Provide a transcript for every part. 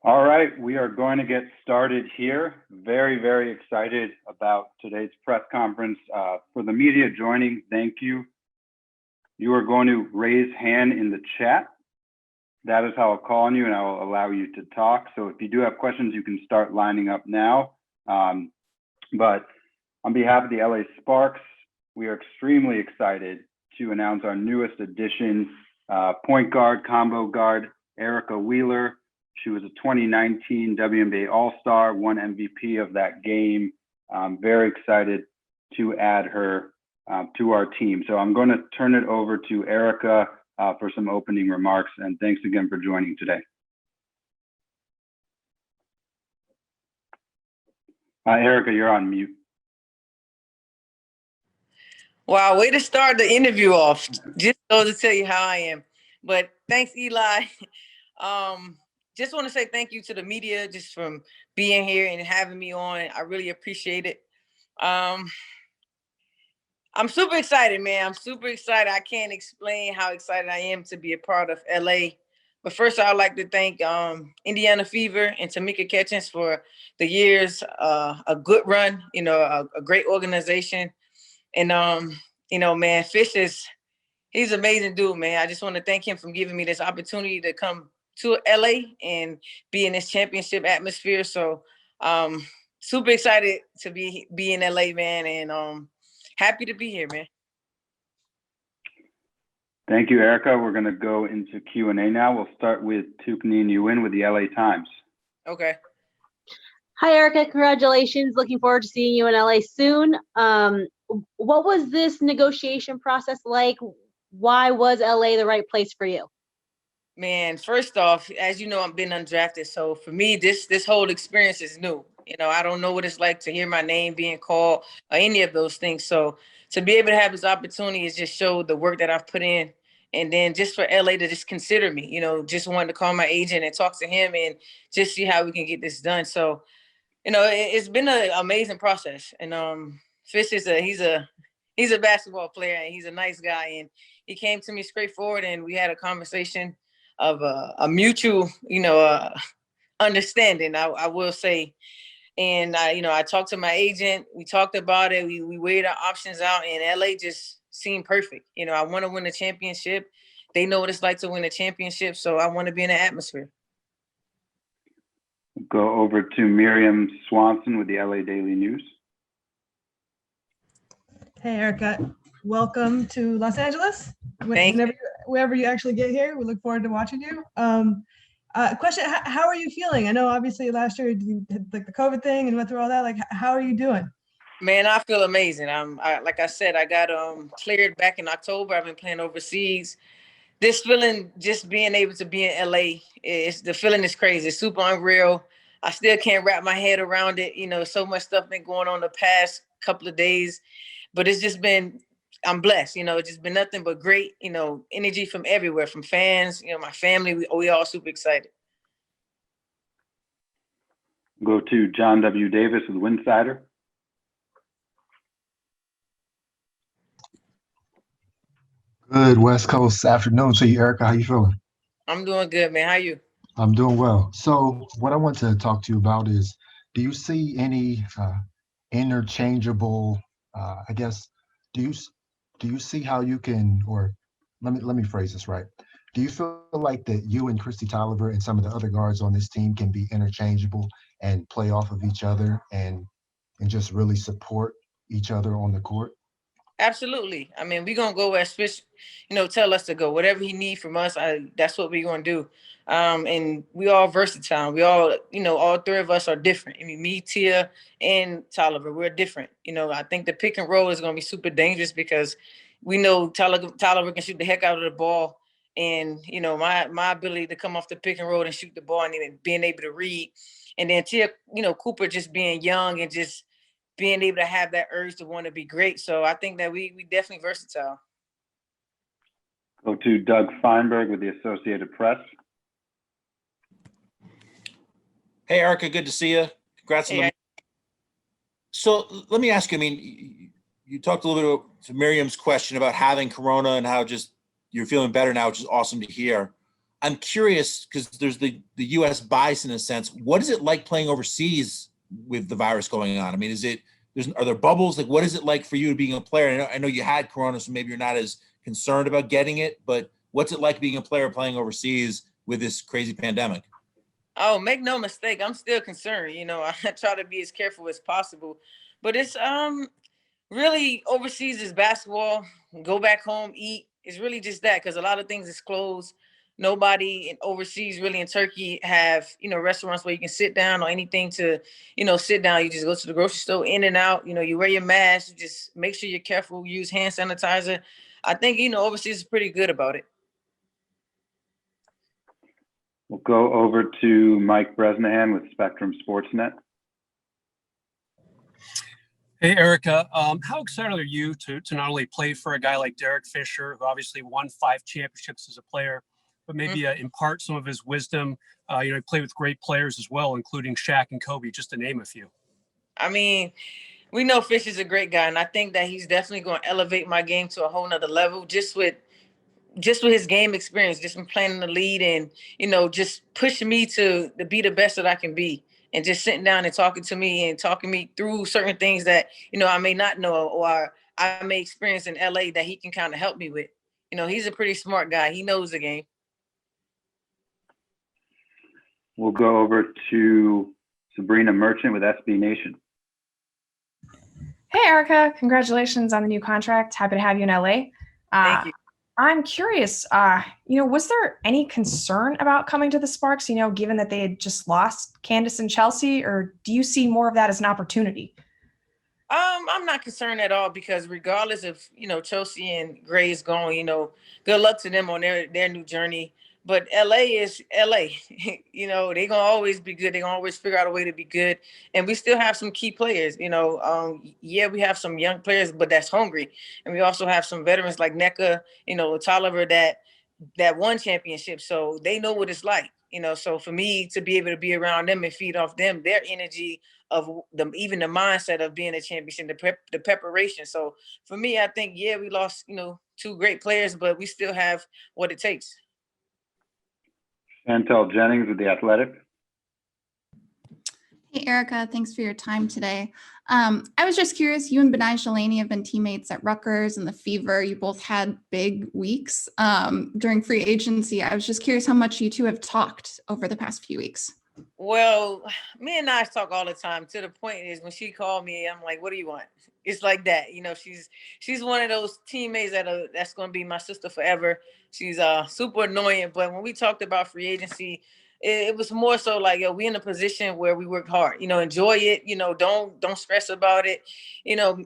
All right, we are going to get started here. Very, very excited about today's press conference. For the media joining, thank you. You are going to raise hand in the chat. That is how I'll call on you and I will allow you to talk. So if you do have questions, you can start lining up now. But on behalf of the LA Sparks, we are extremely excited to announce our newest addition, point guard, combo guard, Erica Wheeler. She was a 2019 WNBA All-Star, won MVP of that game. I'm very excited to add her to our team. So I'm going to turn it over to Erica for some opening remarks, and thanks again for joining today. Erica, you're on mute. Wow, way to start the interview off. Just so to tell you how I am. But thanks, Eli. Just want to say thank you to the media just from being here and having me on. I really appreciate it. I'm super excited, man. I'm super excited. I can't explain how excited I am to be a part of LA. But first, I'd like to thank Indiana Fever and Tamika Catchings for the years, a good run, a great organization. And, man, he's an amazing dude, man. I just want to thank him for giving me this opportunity to come to LA and be in this championship atmosphere. So super excited to be in LA, man, and happy to be here, man. Thank you, Erica. We're going to go into Q&A now. We'll start with Tukni Nguyen with the LA Times. Okay. Hi, Erica. Congratulations. Looking forward to seeing you in LA soon. What was this negotiation process like? Why was LA the right place for you? Man, first off, as you know, I've been undrafted. So for me, this whole experience is new. I don't know what it's like to hear my name being called or any of those things. So to be able to have this opportunity is just show the work that I've put in. And then just for LA to just consider me, just wanted to call my agent and talk to him and just see how we can get this done. So, it's been an amazing process. And Fish he's a basketball player and he's a nice guy. And he came to me straightforward and we had a conversation of a mutual, understanding, I will say. And I talked to my agent. We talked about it. We weighed our options out, and LA just seemed perfect. I want to win a championship. They know what it's like to win a championship, so I want to be in the atmosphere. Go over to Miriam Swanson with the LA Daily News. Hey, Erica. Welcome to Los Angeles. Wherever you actually get here, we look forward to watching you. Question: how are you feeling? I know obviously last year you had like the COVID thing and went through all that. Like, how are you doing? Man, I feel amazing. Like I said, I got cleared back in October. I've been playing overseas. This feeling, just being able to be in LA, the feeling is crazy. It's super unreal. I still can't wrap my head around it. So much stuff been going on the past couple of days, but it's just been. I'm blessed, it's just been nothing but great, energy from everywhere, from fans, my family, we all super excited. Go to John W. Davis with Winsider. Good West Coast afternoon to you, Erica. How you feeling? I'm doing good, man. How you? I'm doing well. So what I want to talk to you about is, do you see any interchangeable, do you see how you can, or let me phrase this right. Do you feel like that you and Christy Tolliver and some of the other guards on this team can be interchangeable and play off of each other and just really support each other on the court? Absolutely. I mean, we're going to go as Fish, tell us to go. Whatever he needs from us, that's what we're going to do. And we all versatile. We all, all three of us are different. I mean, me, Tia, and Tolliver, we're different. I think the pick and roll is going to be super dangerous because we know Tolliver can shoot the heck out of the ball. And, my ability to come off the pick and roll and shoot the ball and then being able to read. And then Tia, Cooper just being young and just being able to have that urge to want to be great. So I think that we definitely versatile. Go to Doug Feinberg with the Associated Press. Hey, Erica, good to see you. Congrats on the. So let me ask you, I mean, you talked a little bit to Miriam's question about having Corona and how just you're feeling better now, which is awesome to hear. I'm curious because there's the U.S. bias in a sense. What is it like playing overseas with the virus going on? I mean, are there bubbles? Like, what is it like for you being a player? I know you had Corona, so maybe you're not as concerned about getting it, but what's it like being a player playing overseas with this crazy pandemic? Oh, make no mistake, I'm still concerned. I try to be as careful as possible, but it's really overseas is basketball. Go back home, eat. It's really just that because a lot of things is closed. Nobody in overseas really in Turkey have restaurants where you can sit down or anything to sit down. You just go to the grocery store, in and out. You wear your mask. You just make sure you're careful. Use hand sanitizer. I think overseas is pretty good about it. We'll go over to Mike Bresnahan with Spectrum Sportsnet. Hey, Erica. How excited are you to not only play for a guy like Derek Fisher, who obviously won 5 championships as a player, but maybe impart some of his wisdom? He played with great players as well, including Shaq and Kobe, just to name a few. I mean, we know Fisher's a great guy, and I think that he's definitely going to elevate my game to a whole nother level just with his game experience, just from playing in the lead and, just pushing me to be the best that I can be. And just sitting down and talking to me and talking me through certain things that, I may not know or I may experience in LA that he can kind of help me with. He's a pretty smart guy. He knows the game. We'll go over to Sabrina Merchant with SB Nation. Hey, Erica. Congratulations on the new contract. Happy to have you in LA. Thank you. I'm curious, was there any concern about coming to the Sparks, given that they had just lost Candace and Chelsea, or do you see more of that as an opportunity? I'm not concerned at all because regardless of, Chelsea and Gray is going, good luck to them on their new journey. But LA is LA. They're going to always be good. They're going to always figure out a way to be good. And we still have some key players, we have some young players, but that's hungry. And we also have some veterans like NECA, Tolliver that won championships. So they know what it's like, so for me to be able to be around them and feed off them, their energy of even the mindset of being a championship, the preparation. So for me, I think, we lost, 2 great players, but we still have what it takes. Chantel Jennings with The Athletic. Hey, Erica, thanks for your time today. I was just curious, you and Benai Shalani have been teammates at Rutgers and the Fever. You both had big weeks during free agency. I was just curious how much you two have talked over the past few weeks. Well, me and Nash talk all the time. To the point is when she called me, I'm like, what do you want? It's like that. She's one of those teammates that's going to be my sister forever. She's super annoying. But when we talked about free agency, it was more so like, we in a position where we work hard, enjoy it, don't stress about it,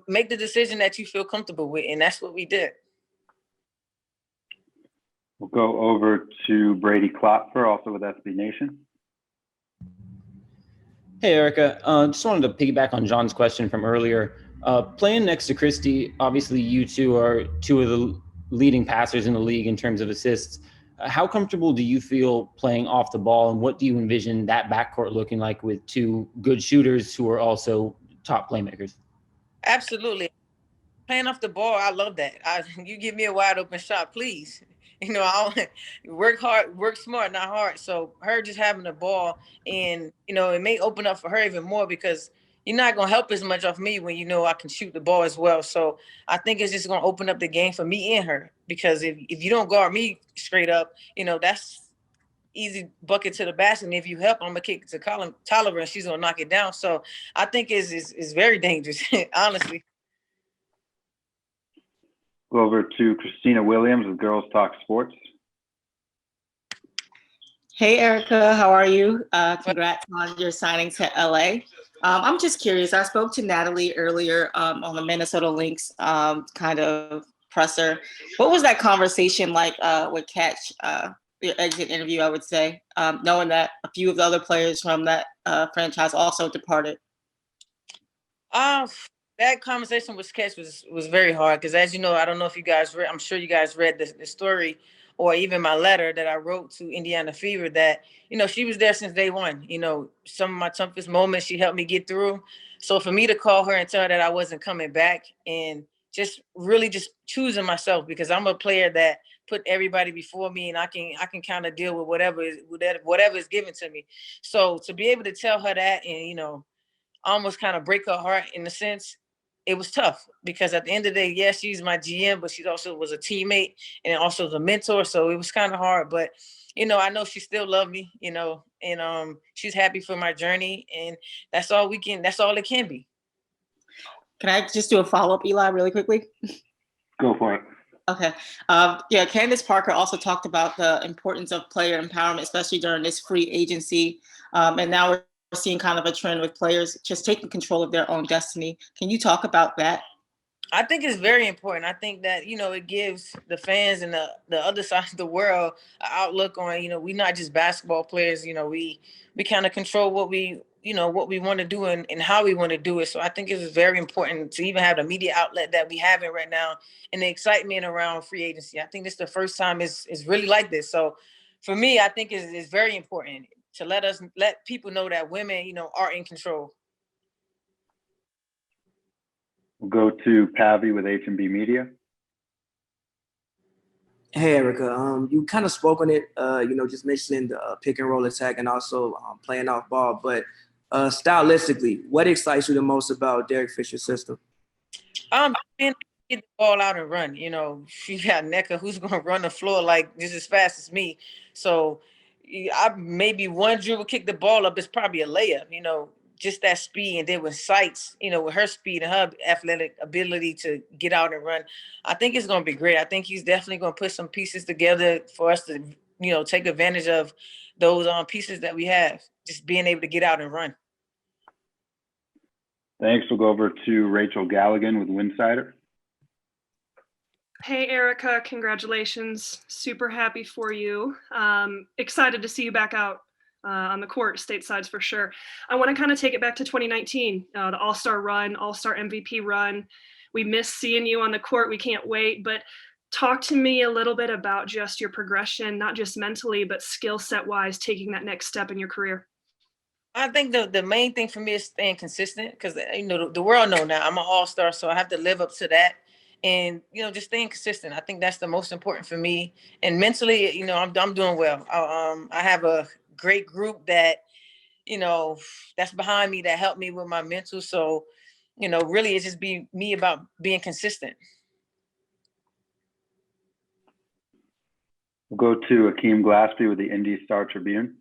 make the decision that you feel comfortable with. And that's what we did. We'll go over to Brady Klopfer, also with SB Nation. Hey, Erica. Just wanted to piggyback on John's question from earlier. Playing next to Christy, obviously you two are 2 of the leading passers in the league in terms of assists. How comfortable do you feel playing off the ball, and what do you envision that backcourt looking like with 2 good shooters who are also top playmakers? Absolutely. Playing off the ball, I love that. You give me a wide open shot, please. I work hard, work smart, not hard. So her just having the ball, and it may open up for her even more because you're not gonna help as much off me when I can shoot the ball as well. So I think it's just gonna open up the game for me and her because if you don't guard me straight up, that's easy bucket to the basket. And if you help, I'm gonna kick it to Tolliver and she's gonna knock it down. So I think it's very dangerous, honestly. Go over to Christina Williams with Girls Talk Sports. Hey, Erica, how are you? Congrats on your signing to LA. I'm just curious. I spoke to Natalie earlier on the Minnesota Lynx kind of presser. What was that conversation like with Catch, your exit interview, I would say, knowing that a few of the other players from that franchise also departed? That conversation with Sketch was very hard because, as you know, I don't know if you guys read, I'm sure you guys read the story or even my letter that I wrote to Indiana Fever that, she was there since day one. Some of my toughest moments, she helped me get through. So for me to call her and tell her that I wasn't coming back and just really just choosing myself because I'm a player that put everybody before me, and I can kind of deal with whatever is given to me. So to be able to tell her that, and almost kind of break her heart in a sense, it was tough, because at the end of the day, yes, she's my GM, but she also was a teammate and also was a mentor. So it was kind of hard, but I know she still loved me, and she's happy for my journey, and that's all it can be. Can I just do a follow-up, Eli, really quickly? Go for it. Okay. Yeah, Candace Parker also talked about the importance of player empowerment, especially during this free agency. And now we're seeing kind of a trend with players just taking control of their own destiny. Can you talk about that? I think it's very important. I think that, it gives the fans and the other side of the world an outlook on, we're not just basketball players. We kind of control what we want to do and how we want to do it. So I think it's very important to even have the media outlet that we have it right now, and the excitement around free agency. I think this is the first time it's really like this. So for me, I think it's very important to let people know that women, are in control. We'll go to Pavi with H&B Media. Hey, Erica. You kind of spoke on it, just mentioning the pick and roll attack and also playing off ball. But stylistically, what excites you the most about Derek Fisher's system? Being get the ball out and run. You got Neca who's going to run the floor like just as fast as me. So I maybe one dribble kick the ball up, it's probably a layup. Just that speed, and then with Sights, with her speed and her athletic ability to get out and run, I think it's going to be great. I think he's definitely going to put some pieces together for us to, take advantage of those pieces that we have, just being able to get out and run. Thanks. We'll go over to Rachel Galligan with Winsider. Hey, Erica, congratulations. Super happy for you. Excited to see you back out on the court, statesides for sure. I want to kind of take it back to 2019, the All-Star run, All-Star MVP run. We miss seeing you on the court. We can't wait. But talk to me a little bit about just your progression, not just mentally, but skill set wise, taking that next step in your career. I think the main thing for me is staying consistent, because the world know now I'm an all-star, so I have to live up to that, and just staying consistent. I think that's the most important for me, and mentally, I'm doing well. I have a great group that that's behind me, that helped me with my mental. So really it's just be me about being consistent. We'll go to Akeem Glaspie with the Indy Star Tribune.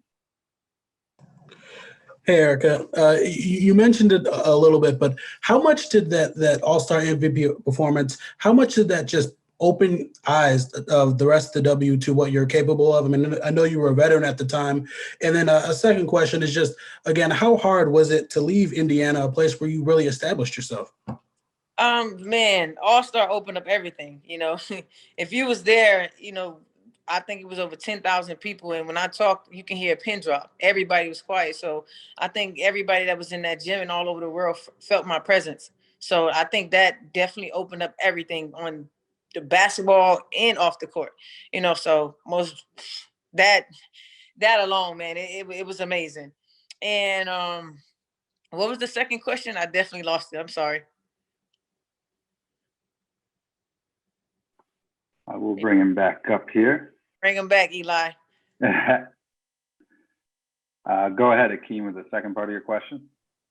Hey, Erica, you mentioned it a little bit, but how much did that All-Star MVP performance, how much did that just open eyes of the rest of the W to what you're capable of? I mean, I know you were a veteran at the time. And then a second question is just, again, how hard was it to leave Indiana, a place where you really established yourself? Man, All-Star opened up everything. If you was there, I think it was over 10,000 people. And when I talked, you can hear a pin drop. Everybody was quiet. So I think everybody that was in that gym and all over the world felt my presence. So I think that definitely opened up everything on the basketball and off the court. So that alone, man, it was amazing. And what was the second question? I definitely lost it. I'm sorry. I will bring him back up here. Bring him back, Eli. Go ahead, Akeem, with the second part of your question.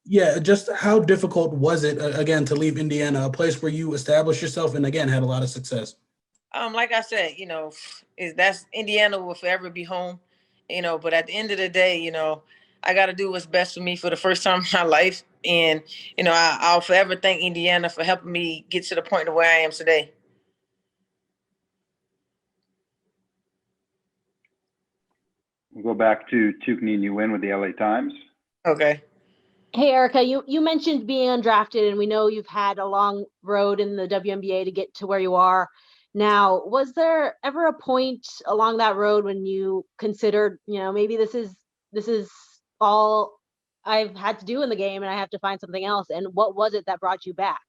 Yeah, just how difficult was it, again, to leave Indiana, a place where you established yourself and, again, had a lot of success? Like I said, that's Indiana will forever be home, but at the end of the day, I got to do what's best for me for the first time in my life. And, I'll forever thank Indiana for helping me get to the point of where I am today. We'll go back to Tukni Nguyen with the LA Times. Okay. Hey, Erica, you mentioned being undrafted, and we know you've had a long road in the WNBA to get to where you are now. Was there ever a point along that road when you considered, maybe this is all I've had to do in the game and I have to find something else? And what was it that brought you back?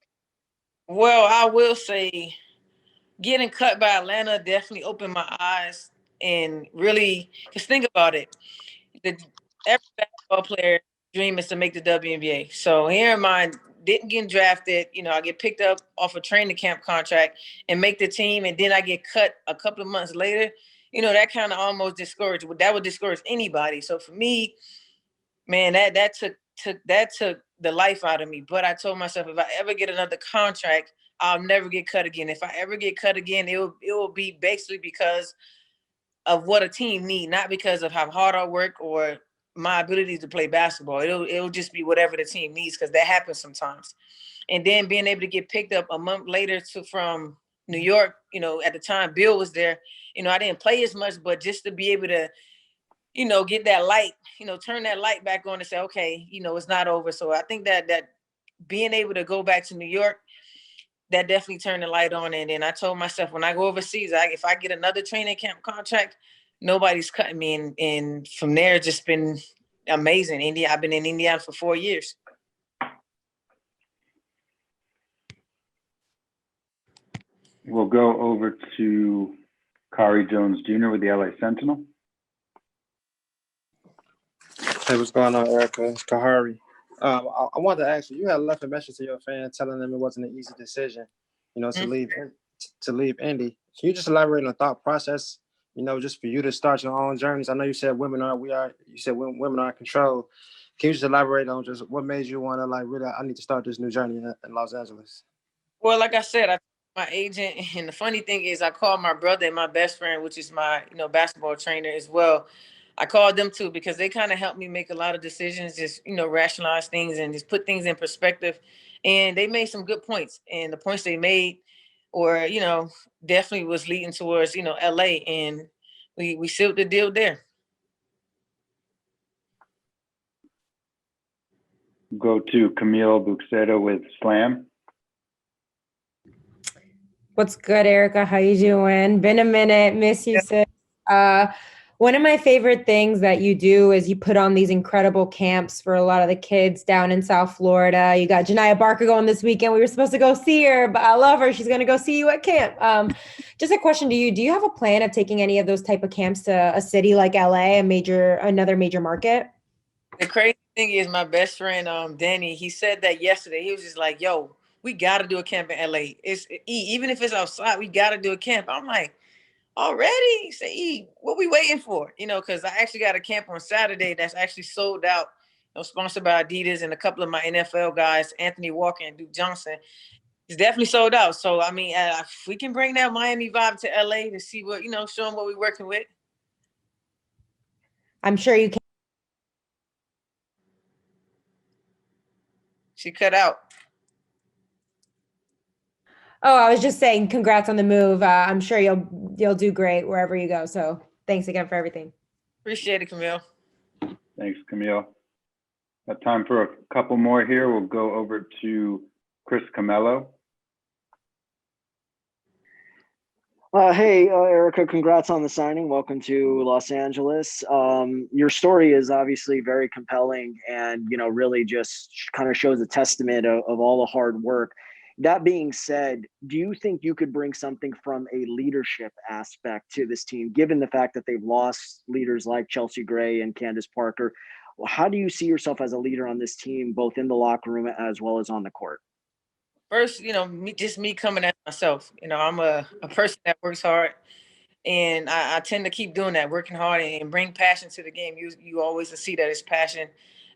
Well, I will say getting cut by Atlanta definitely opened my eyes, and really, because think about it, every basketball player dream is to make the WNBA. So here am I didn't get drafted, I get picked up off a training camp contract and make the team, and then I get cut a couple of months later, that kind of almost discouraged. That would discourage anybody. So for me, man, that took the life out of me. But I told myself, if I ever get another contract, I'll never get cut again. If I ever get cut again, it will be basically because of what a team need, not because of how hard I work or my ability to play basketball. It'll just be whatever the team needs, because that happens sometimes. And then being able to get picked up a month later from New York, at the time Bill was there, I didn't play as much, but just to be able to, get that light, turn that light back on and say, okay, it's not over. So I think that being able to go back to New York, that definitely turned the light on. And then I told myself, when I go overseas, if I get another training camp contract, nobody's cutting me. And from there, it's just been amazing. I've been in Indiana for 4 years. We'll go over to Kari Jones Jr. with the LA Sentinel. Hey, what's going on, Erica? It's Kahari. I wanted to ask you, you had left a message to your fans telling them it wasn't an easy decision, to leave Indy. Can you just elaborate on the thought process, just for you to start your own journeys? I know you said women are in control. Can you just elaborate on just what made you want to really, I need to start this new journey in Los Angeles? Well, like I said, my agent, and the funny thing is I called my brother and my best friend, which is my, basketball trainer as well. I called them too, because they kind of helped me make a lot of decisions, just, rationalize things and just put things in perspective. And they made some good points, and the points they made or, definitely was leading towards, LA, and we sealed the deal there. Go to Camille Buxedo with Slam. What's good, Erica? How you doing? Been a minute. Miss you, sis. One of my favorite things that you do is you put on these incredible camps for a lot of the kids down in South Florida. You got Janiyah Barker going this weekend. We were supposed to go see her, but I love her. She's going to go see you at camp. Just a question to you. Do you have a plan of taking any of those type of camps to a city like LA, another major market? The crazy thing is my best friend, Danny, he said that yesterday. He was just like, yo, we got to do a camp in LA. Even if it's outside, we got to do a camp. I'm like, already? He said, what we waiting for? Because I actually got a camp on Saturday that's actually sold out, sponsored by Adidas and a couple of my NFL guys, Anthony Walker and Duke Johnson. It's definitely sold out. So, I mean, if we can bring that Miami vibe to LA to see what, show them what we're working with. I'm sure you can. She cut out. Oh, I was just saying, congrats on the move. I'm sure you'll do great wherever you go. So thanks again for everything. Appreciate it, Camille. Thanks, Camille. Got time for a couple more here. We'll go over to Chris Camello. Hey, Erica, congrats on the signing. Welcome to Los Angeles. Your story is obviously very compelling and, really just kind of shows a testament of all the hard work. That being said, do you think you could bring something from a leadership aspect to this team, given the fact that they've lost leaders like Chelsea Gray and Candace Parker? How do you see yourself as a leader on this team, both in the locker room as well as on the court? First, me coming at myself. I'm a person that works hard, and I tend to keep doing that, working hard and bring passion to the game. You always see that it's passion,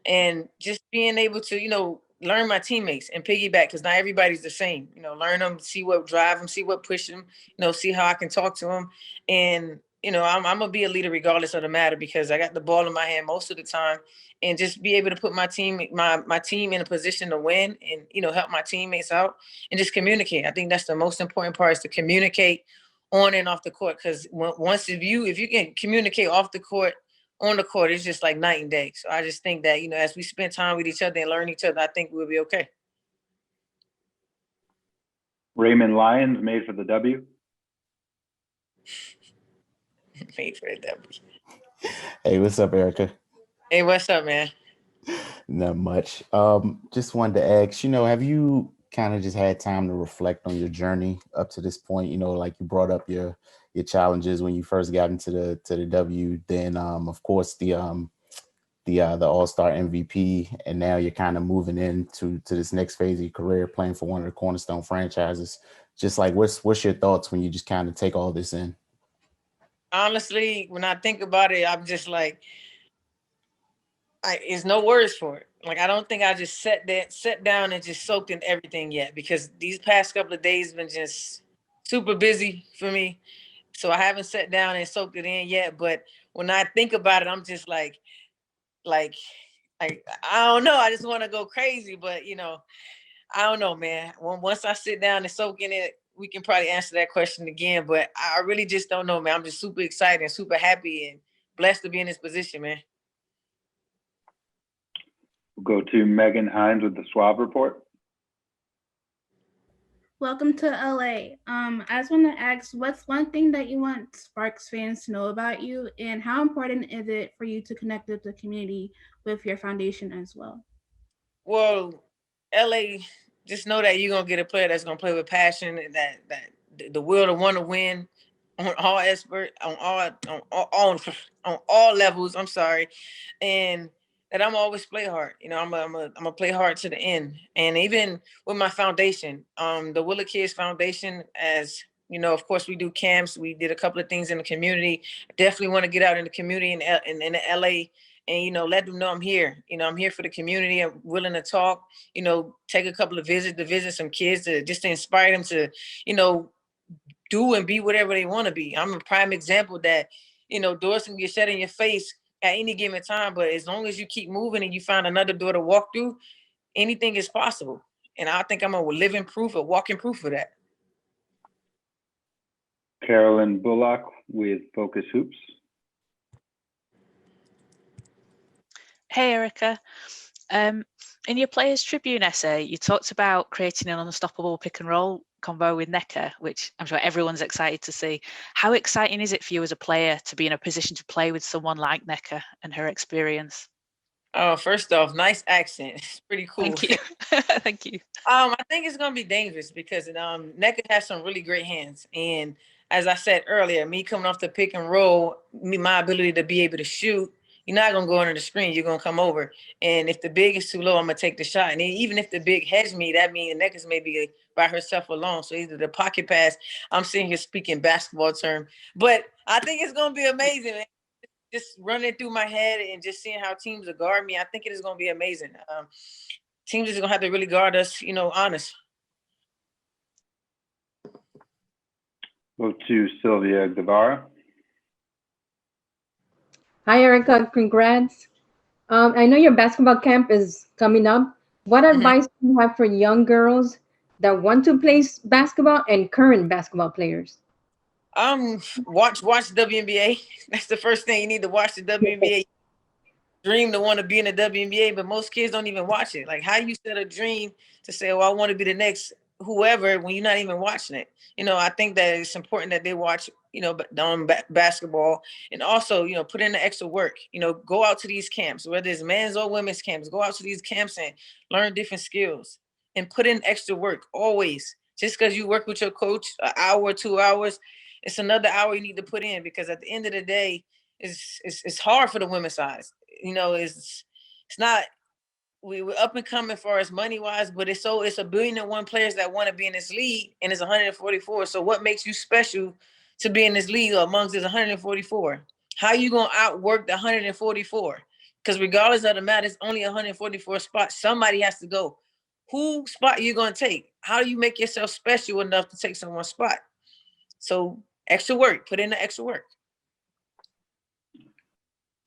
and just being able to, learn my teammates and piggyback, because not everybody's the same. Learn them, see what drive them, see what push them, see how I can talk to them. And, I'm going to be a leader regardless of the matter, because I got the ball in my hand most of the time, and just be able to put my team in a position to win and, help my teammates out and just communicate. I think that's the most important part, is to communicate on and off the court. Because if you can communicate off the court, on the court, it's just like night and day. So I just think that, as we spend time with each other and learn each other, I think we'll be okay. Raymond Lyons, made for the W. Made for the W. Hey, what's up, Erica? Hey, what's up, man? Not much. Just wanted to ask, have you kind of just had time to reflect on your journey up to this point? Like you brought up your challenges when you first got into the W. Then, of course, the the All-Star MVP, and now you're kind of moving into this next phase of your career, playing for one of the cornerstone franchises. Just like, what's your thoughts when you just kind of take all this in? Honestly, when I think about it, I'm just like, there's no words for it. Like, I don't think I just sat down and just soaked in everything yet, because these past couple of days been just super busy for me. So I haven't sat down and soaked it in yet. But when I think about it, I'm just like I don't know. I just want to go crazy, but I don't know, man. Once I sit down and soak in it, we can probably answer that question again. But I really just don't know, man. I'm just super excited and super happy and blessed to be in this position, man. We'll go to Megan Hines with the Swab Report. Welcome to LA. I just want to ask, what's one thing that you want Sparks fans to know about you, and how important is it for you to connect with the community with your foundation as well? Well, LA, just know that you're gonna get a player that's gonna play with passion, and that the will to want to win on all levels. I'm sorry, and that I'm always play hard. I'm a play hard to the end. And even with my foundation, the Willa Kids Foundation, as you know, of course, we do camps. We did a couple of things in the community. Definitely want to get out in the community in the LA, and let them know I'm here. I'm here for the community. I'm willing to talk. Take a couple of visits to visit some kids to inspire them to do and be whatever they want to be. I'm a prime example that doors can get shut in your face at any given time, but as long as you keep moving and you find another door to walk through, anything is possible. And I think I'm a living proof, a walking proof of that. Carolyn Bullock with Focus Hoops. Hey, Erica. In your Players Tribune essay, you talked about creating an unstoppable pick and roll combo with Nneka, which I'm sure everyone's excited to see. How exciting is it for you as a player to be in a position to play with someone like Nneka and her experience? Oh, first off, nice accent. It's pretty cool. Thank you. Thank you. I think it's gonna be dangerous because Nneka has some really great hands, and as I said earlier, me coming off the pick and roll, my ability to be able to shoot. You're not gonna go under the screen. You're gonna come over, and if the big is too low, I'm gonna take the shot. And even if the big hedge me, that means Nneka's maybe by herself alone. So either the pocket pass. I'm sitting here speaking basketball term, but I think it's gonna be amazing, man. Just running through my head and just seeing how teams will guard me. I think it is gonna be amazing. Teams is gonna have to really guard us, honest. Go to Sylvia Guevara. Hi, Erica. Congrats. I know your basketball camp is coming up. What advice do you have for young girls that want to play basketball and current basketball players? Watch WNBA. That's the first thing you need to watch, the WNBA. Dream to want to be in the WNBA, but most kids don't even watch it. Like, how you set a dream to say, "Well, I want to be the next whoever," when you're not even watching it. I think that it's important that they watch, basketball, and also, put in the extra work. Go out to these camps, whether it's men's or women's camps. Go out to these camps and learn different skills and put in extra work always. Just because you work with your coach an hour or 2 hours, it's another hour you need to put in, because at the end of the day, it's hard for the women's side. It's not, we're up and coming for us money wise, but it's 1,000,000,001 players that want to be in this league, and it's 144. So what makes you special to be in this league amongst this 144? How you gonna outwork the 144? Because regardless of the matter, it's only 144 spots. Somebody has to go. Who spot are you gonna take? How do you make yourself special enough to take someone's spot? So extra work, put in the extra work.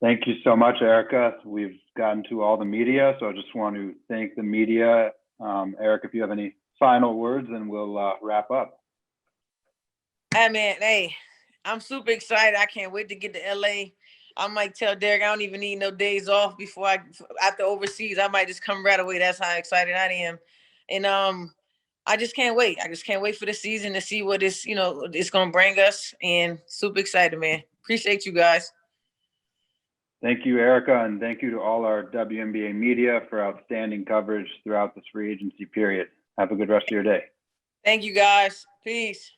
Thank you so much, Erica. We've gotten to all the media, so I just want to thank the media. Erica, if you have any final words, and we'll wrap up. Hey, man, I'm super excited. I can't wait to get to LA. I might tell Derek I don't even need no days off after overseas. I might just come right away. That's how excited I am. And I just can't wait. I just can't wait for the season to see what it's gonna bring us. And super excited, man. Appreciate you guys. Thank you, Erica, and thank you to all our WNBA media for outstanding coverage throughout this free agency period. Have a good rest of your day. Thank you, guys. Peace.